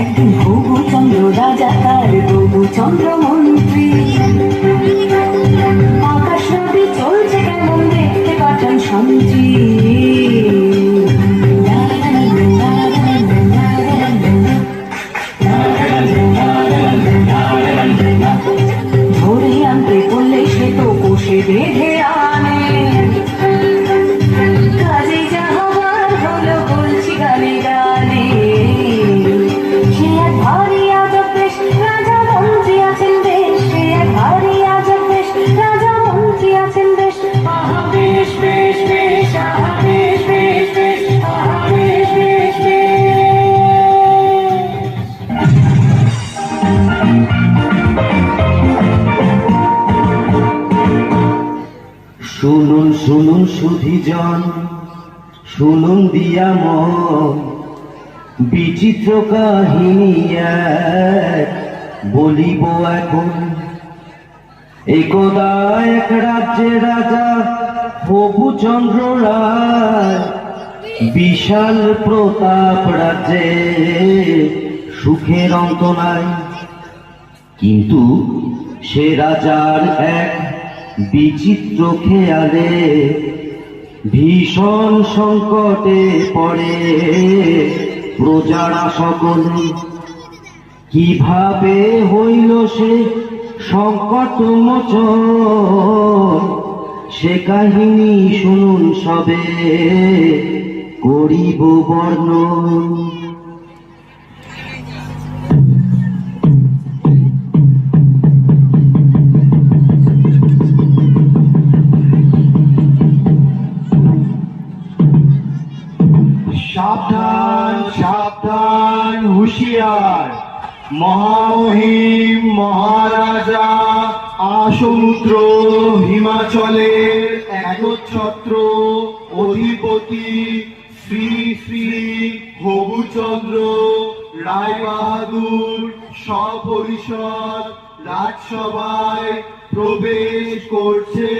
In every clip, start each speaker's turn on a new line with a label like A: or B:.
A: একদিন হবুচন্দ্র রাজা তার হবুচন্দ্র মন্ত্রী, আকাশ নদী চলছে কেমন দেখতে পাঠান সন্ত্রী। ধরে আনতে বললে সে তো কষে বেঁধে আনে, কাজে যা হবার হলো বলছি গানে গানে। সে এক ভারী আজব বেশ, রাজা মন্ত্রী আছেন বেশ, সে এক ভারী আজব বেশ, রাজা মন্ত্রী আছেন বেশ। আহা বেশ বেশ বেশ, আহা বেশ বেশ বেশ, আহা বেশ বেশ বেশ।
B: শুনুন শুনুন সুধীজন, শুনুন দিয়া মন, বিচিত্র কাহিনী এক বলিব এখন। একদা এক রাজ্যে রাজা হবুচন্দ্র রায়, বিশাল প্রতাপ রাজ্যে সুখের অন্ত নাই। কিন্তু সে রাজার এক বিচিত্র খেয়ালে ভীষণ সংকটে পড়ে প্রজারা সকলে। কিভাবে হইল সে সংকট মোচন, সে কাহিনী শুনুন সবে করিব বর্ণন।
C: সাবধান সাবধান হুঁশিয়ার, মহামহিম মহারাজা আসমুদ্র হিমাচলের একচ্ছত্র অধিপতি শ্রী শ্রী হবুচন্দ্র রায় বাহাদুর সপরিষদ রাজসভায় প্রবেশ করছে।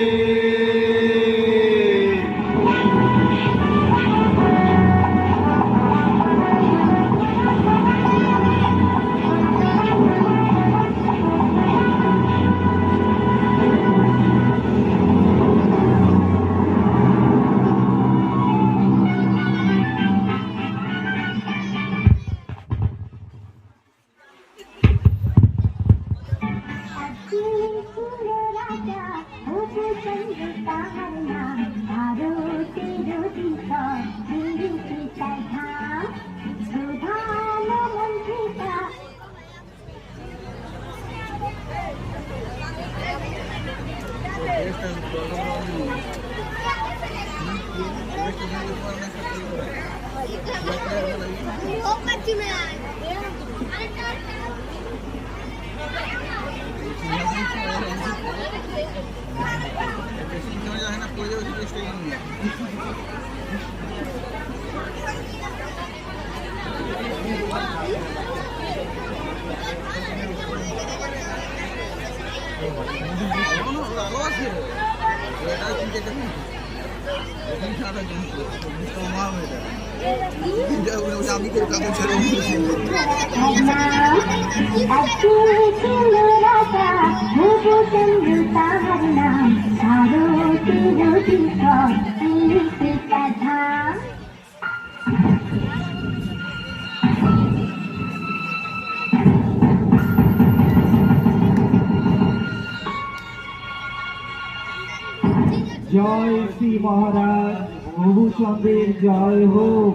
C: জয় শ্রী মহারাজ হবুচন্দ্রের জয় হোক,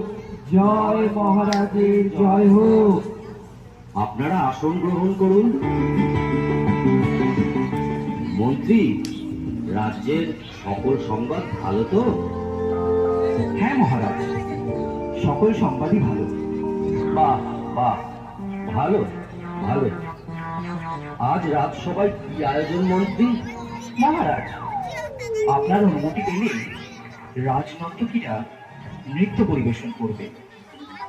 C: জয় মহারাজের জয় হোক।
B: আপনারা আসন গ্রহণ করুন। মন্ত্রী, রাজ্যের সকল সংবাদ ভালো তো?
C: হ্যাঁ মহারাজ, সকল সংবাদই ভালো।
B: বাহ বাহ, ভালো ভালো। আজ রাজসভায় কি আয়োজন মন্ত্রী?
C: মহারাজ, আপনার অনুমতি পেলে রাজনর্তকীরা নৃত্য পরিবেশন করবে।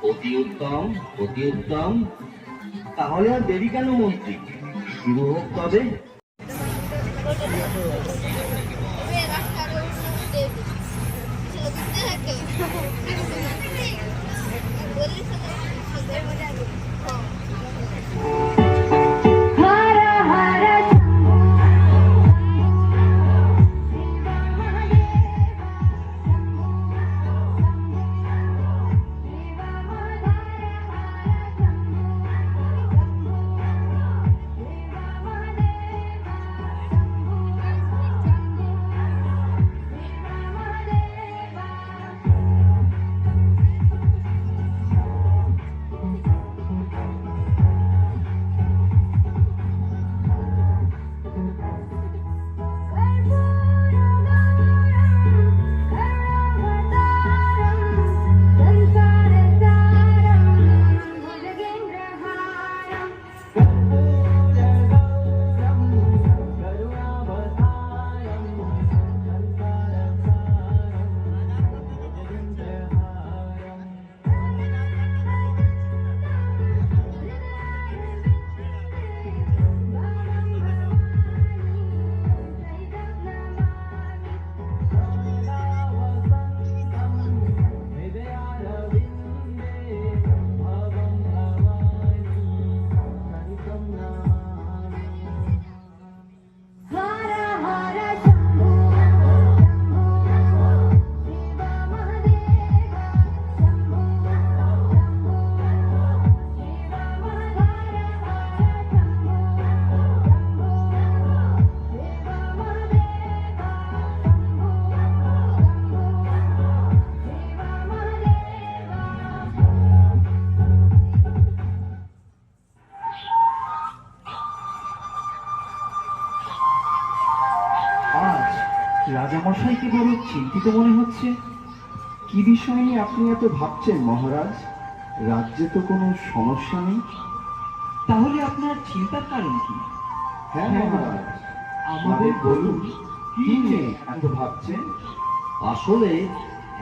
B: অতি উত্তম, অতি উত্তম। তাহলে আর দেরি কেন মন্ত্রী, শুরু হোক তবে।
D: রাস্তার
C: চিন্তিত মনে হচ্ছে।
D: কি বিষয় নিয়ে আপনি এত ভাবছেন মহারাজ? রাজ্যে তো কোনো সমস্যা নেই।
C: তাহলে আপনার চিন্তার কারণ কি?
D: হ্যাঁ মহারাজ, আমাদের বলুন, কি নিয়ে এত ভাবছেন?
B: আসলে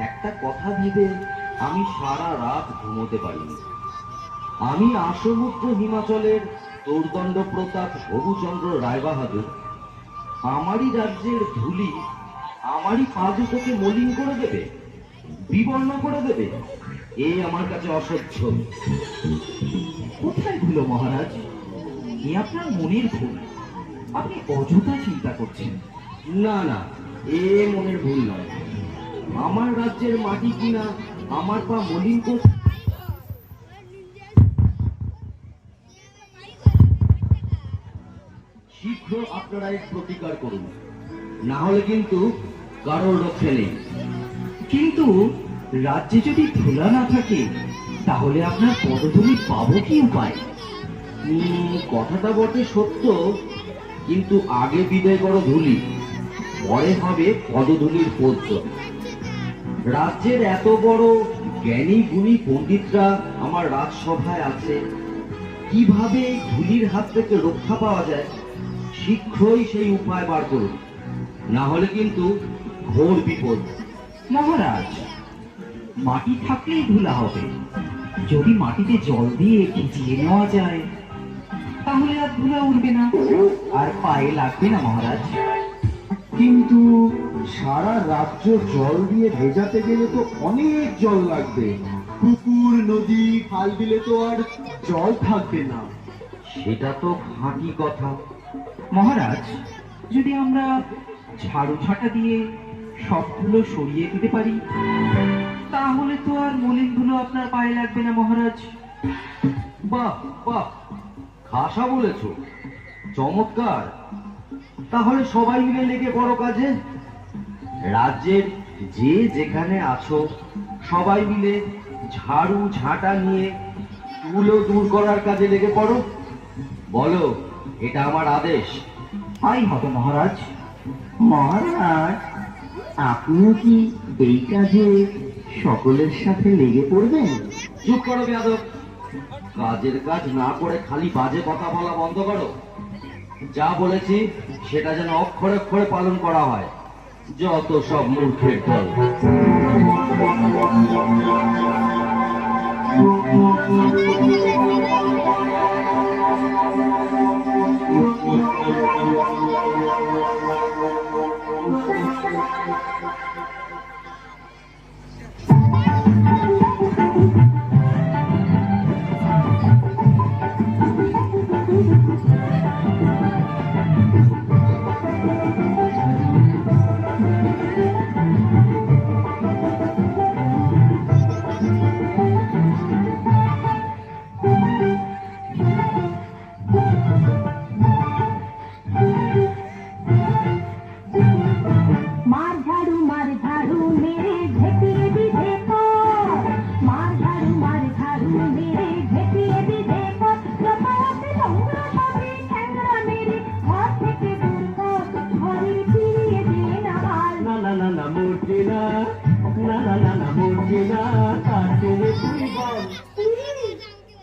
B: একটা কথা ভেবে আমি সারা রাত ঘুমোতে পারিনি। আমি আসমুদ্র হিমাচলের তোরদণ্ড প্রতাপ হবুচন্দ্র রায়বাহাদুর আমারই রাজ্যের ধুলি আমারই পা দুটোকে মলিন করে দেবে, বিবর্ণ করে দেবে। এ আমার কাছে অসহ্য।
C: কোথায় ভুল মহারাজ? এ আপনার মনের ভুল। আপনি অযথা চিন্তা করছেন।
B: না না, এ মনের ভুল নয়। আমার রাজ্যের মাটি কিনা আমার পা মলিন করছে। শীঘ্র আপনারা এর প্রতিকার করুন, না হলে কিন্তু কারোর রক্ষে নেই।
C: কিন্তু রাজ্যে যদি ধুলা না থাকে তাহলে আপনার পদধূলি পাবো কি উপায়?
B: কথাটা বটে সত্য, কিন্তু আগে বিদায় করো ধুলি, পরে হবে পদধূলির পদ্য। রাজ্যের এত বড় জ্ঞানী গুণী পণ্ডিতরা আমার রাজসভায় আছে, কিভাবে ধুলির হাত থেকে রক্ষা পাওয়া যায় শীঘ্রই সেই উপায় বার করুন, না হলে কিন্তু ঘোর বিপদ।
C: মহারাজ, মাটি থাকলেই ধুলা হবে। যদি মাটিতে জল দিয়ে ভিজিয়ে নেওয়া যায় তাহলে আর ধুলা উঠবে না, আর পায়ে লাগবে না মহারাজ।
D: কিন্তু সারা রাজ্য জল দিয়ে ভেজাতে গেলে তো অনেক জল লাগবে। পুকুর, নদী, খাল বিলে তো আর জল থাকবে না।
B: সেটা তো খাঁটি কথা।
C: মহারাজ, যদি আমরা ঝাড়ু ঝাঁটা দিয়ে সবগুলো সরিয়ে দিতে পারি তাহলে তো আর মলিন ধুলো আপনার পায়ে লাগবে না মহারাজ।
B: বাহ বাহ, খাসা বলেছো, চমৎকার। তাহলে সবাই মিলে লেগে পড়ো কাজে। রাজ্যের যে যেখানে আছো সবাই মিলে ঝাড়ু ঝাঁটা নিয়ে ধুলো দূর করার কাজে লেগে পড়ো। বলো, এটা আমার আদেশ।
C: তাই হবে মহারাজ।
D: মহারাজ, আপনিও কি এই কাজে সকলের সাথে লেগে পড়বেন?
B: চুপ করো বেয়াদব। কাজের কাজ না করে খালি বাজে কথা বলা বন্ধ করো। যা বলেছি সেটা যেন অক্ষরে অক্ষরে পালন করা হয়। যত সব মূর্খের দল।
A: मार झाड़ू मेरे झेपिए भी देखो, मार झाड़ू मेरे झेपिए भी देखो, जपाते डोंगरा सभी ठेंगरा मेरे हाथ থেকে দূর কর, ঘরে ফিরিয়ে দে না হাল।
B: না না না না মূর্তি না, না না না না মূর্তি না, কাটে তুই বল।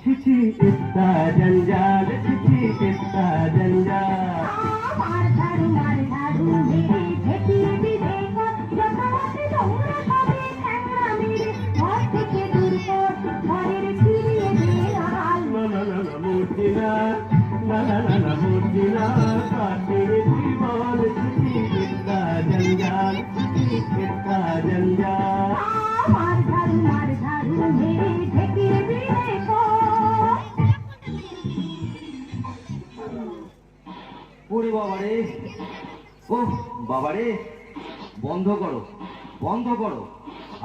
B: ছিছি ইস্তা জঞ্জাল, ছিছি ইস্তা জঞ্জাল।
A: मार झाड़ू मेरे झेपिए भी देखो, जपाते डोंगरा सभी ठेंगरा मेरे हाथ থেকে দূর কর, ঘরে ফিরিয়ে দে না হাল।
B: না না না না মূর্তি না, না না না না মূর্তি না, কাটে তুই বল। ছিছি ইস্তা জঞ্জাল, ছিছি ইস্তা জঞ্জাল।
A: मार झाड़ू मेरे झेपिए भी देखो।
B: ওরে বাবারে, ও বাবারে, বন্ধ করো বন্ধ করো।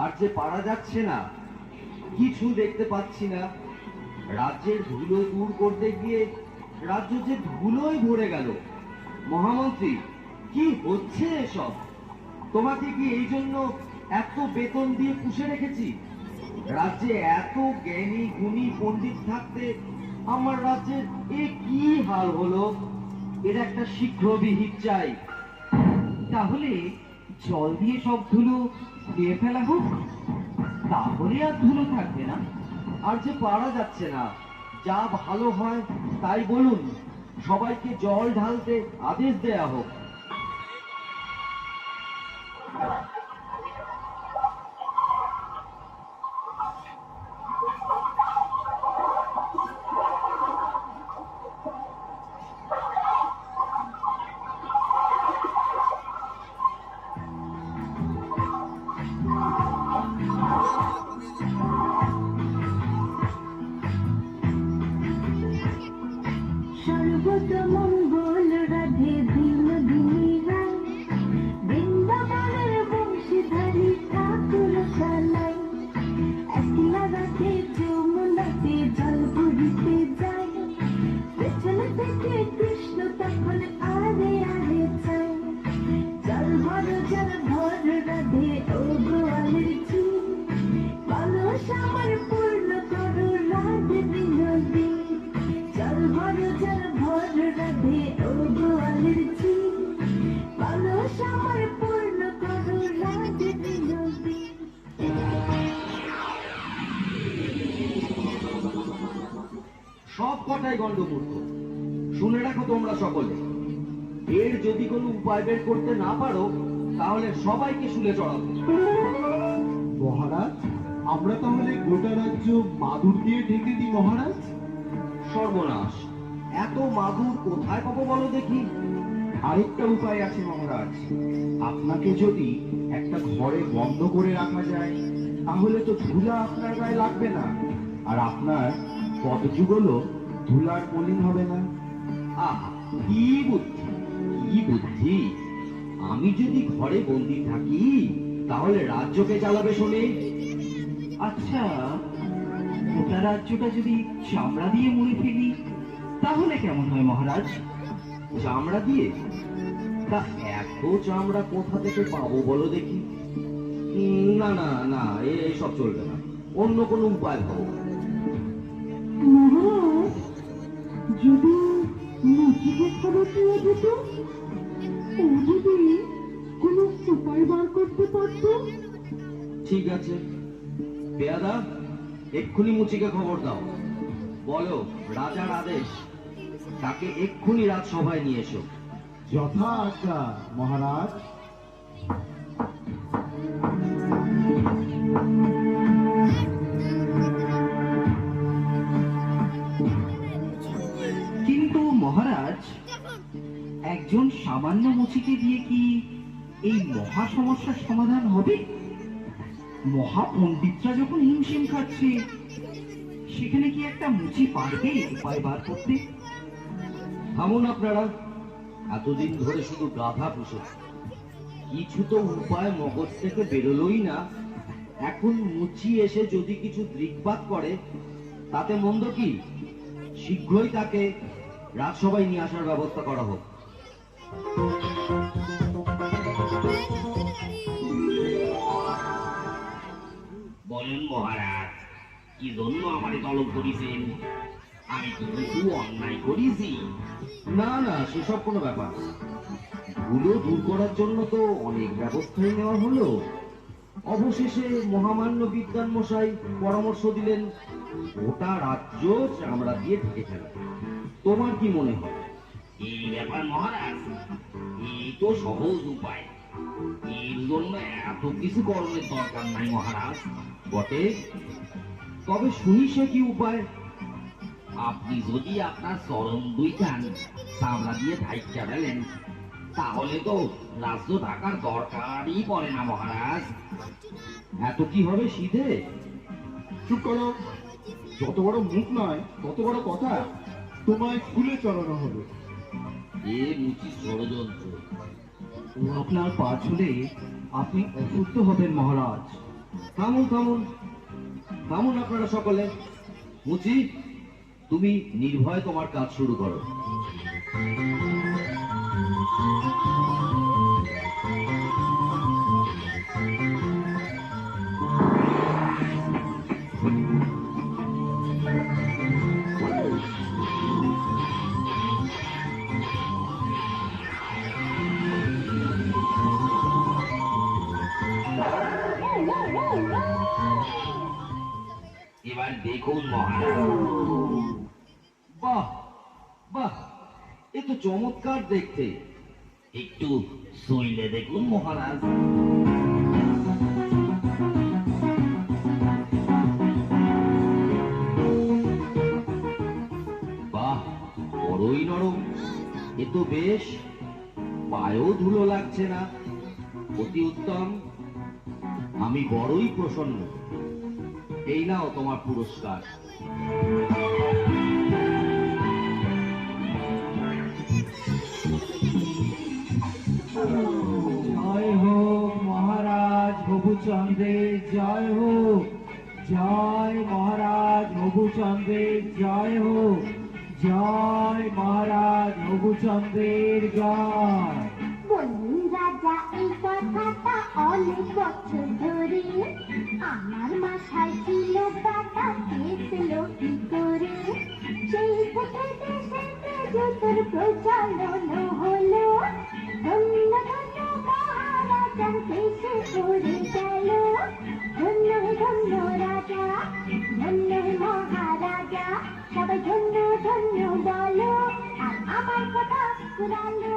B: আর যে পারা যাচ্ছে না, কিছু দেখতে পাচ্ছি না। রাজ্যের ধুলো দূর করতে গিয়ে রাজ্য যে ধুলোই ভরে গেল। মহামন্ত্রী, কি হচ্ছে এসব? তোমাকে কি এই জন্য এত বেতন দিয়ে পুষে রেখেছি? রাজ্যে এত জ্ঞানী গুণী পণ্ডিত থাকতে আমার রাজ্যের এ কি হাল হলো? এর একটা শীঘ্র বিহিত চাই।
C: তাহলে জল দিয়ে সব ধুলো ধুয়ে ফেলা হোক, তাহলে আর ধুলো থাকবে না।
B: আর যে পারা যাচ্ছে না, যা ভালো হয় তাই বলুন, সবাইকে জল ঢালতে আদেশ দেয়া হোক।
A: সর্বতমঙ্গল রাধে বিনোদিনী রায়, বৃন্দাবনের বংশীধারী ঠাকুর চালাই। একলা রাধে যমুনাতে জল ভরিতে যায়, পেছন থেকে কৃষ্ণ তখন আরে আরে চায়। জল ভর রাধে ও গোয়ালের ঝি, মানুষ আমার পূর্ণ করো রাধে বিনোদী। জল ভর রাধে ও গোয়ালের ঝি, মানুষ আমার পূর্ণ করো রাধে বিনোদী।
B: সব কটাই গণ্ডমূর্খ। শুনে রাখো তোমরা সকলে, এর যদি কোনো উপায় বের করতে না পারো, তাহলে সবাইকে শুলে চড়াবো।
D: মহারাজ, আমরা তাহলে গোটা রাজ্য মাদুর দিয়ে ঢেকে দিই মহারাজ।
B: সর্বনাশ, এত মাদুর কোথায় পাবো বলো দেখি?
D: আরেকটা উপায় আছে মহারাজ। আপনাকে যদি একটা ঘরে বন্ধ করে রাখা যায়, তাহলে তো ধুলা আপনার গায়ে লাগবে না, আর আপনার পদযুগলও ধুলার মলিন হবে না।
B: আহা, কি বুদ্ধি, কি বুদ্ধি! আমি যদি ঘরে বন্দি থাকি, তাহলে রাজ্যকে চালাবে শুনে।
C: আচ্ছা, গোটা রাজ্যটা যদি চামড়া দিয়ে মুড়ে ফেলি, তাহলে কেমন হয় মহারাজ?
B: চামড়া দিয়ে? তা এত চামড়া কোথা থেকে পাবো বলো দেখি? না না না, এসব চলবে না, অন্য কোনো উপায় ভাবো।
A: মহারাজ, যদি মুচিকে খবর দিয়ে দিত, ও যদি কোনো উপায় বার করতে পারতো।
B: ঠিক আছে, পেয়াদা, এক্ষুনি মুচিকে খবর দাও। বলো, রাজার আদেশ, তাকে এক্ষুনি রাজসভায় নিয়ে এসো।
D: যথা আজ্ঞা মহারাজ।
C: কিন্তু মহারাজ, একজন সামান্য মুচিকে দিয়ে কি এই মহা সমস্যার সমাধান হবে? মহাপণ্ডিতরা যখন হিমশিম খাচ্ছে, সেখানে কি একটা মুচি পারবে উপায় বার করতে?
B: থামুন আপনারা, এতদিন ধরে শুধু গাধা পুষেছে, কিছু তো উপায় মগজ থেকে বেরোলোই না। এখন মুচি এসে যদি কিছু দৃকপাত করে, তাতে মন্দ কি? শীঘ্রই তাকে রাজসভায় নিয়ে আসার ব্যবস্থা করা হোক।
E: বলেন মহারাজ, কি জন্য আমারে তলব করেছেন? আমি কি কিছু অন্যায় করেছি?
B: না না, সেসব কোনো ব্যাপার না। ধুলো দূর করার জন্য তো অনেক ব্যবস্থাই নেওয়া হলো। অবশেষে মহামান্য বিদ্বান মশাই পরামর্শ দিলেন গোটা রাজ্য চামড়া দিয়ে ঢেকে ফেলা। তোমার কি মনে হয়?
E: এই ব্যাপার মহারাজ, এই তো সহজ উপায়। এর জন্য এত কিছু কর্মের দরকার নাই মহারাজ।
B: বটে, তবে শুনি সে কি উপায়?
E: আপনি যদি আপনার চরম দুই কান চামড়া দিয়ে ঢাইকা ফেলেন, তাহলে তো রাজ্য ঢাকার দরকারই পড়ে না মহারাজ।
B: এত কি হবে শীতে?
D: চুপ করো, যত বড় মুখ নয় তত বড় কথা। তোমায় স্কুলে চড়ানো হবে।
E: এ মুচি ষড়যন্ত্র।
C: ও আপনার পা ছুলে আপনি অসুস্থ হবেন মহারাজ।
B: থামুন থামুন থামুন আপনারা সকলে। মুচি, তুমি নির্ভয় তোমার কাজ শুরু করো।
E: এবার দেখুন মহারাজ।
B: বাহ বাহ, এ তো চমৎকার দেখতে।
E: একটু শুইলে দেখুন মহারাজ।
B: বাহ, বড়ই নরম। এ তো বেশ, পায়েও ধুলো লাগছে না। অতি উত্তম, আমি বড়ই প্রসন্ন। এই নাও তোমার পুরস্কার।
C: জয় হোক মহারাজ মধুচন্দ্রের জয় হোক, জয় মহারাজ মধুচন্দ্রের জয় হোক, জয় মহারাজ মধুচন্দ্রের জয়।
F: বলুন রাজা এই কথাটা অনেক বছর ধরে আমার মাথায় ছিল টাকা পেয়েছিল কি করে, সেই থেকে দেশেতে যতর প্রচলন হলো, ধন্য ধন্য মহারাজার দেশে পড়ে গেল। ধন্য ধন্য রাজা, ধন্য মহারাজা, সবাই ধন্য ধন্য বলো, আর আমার কথা ফুরালো।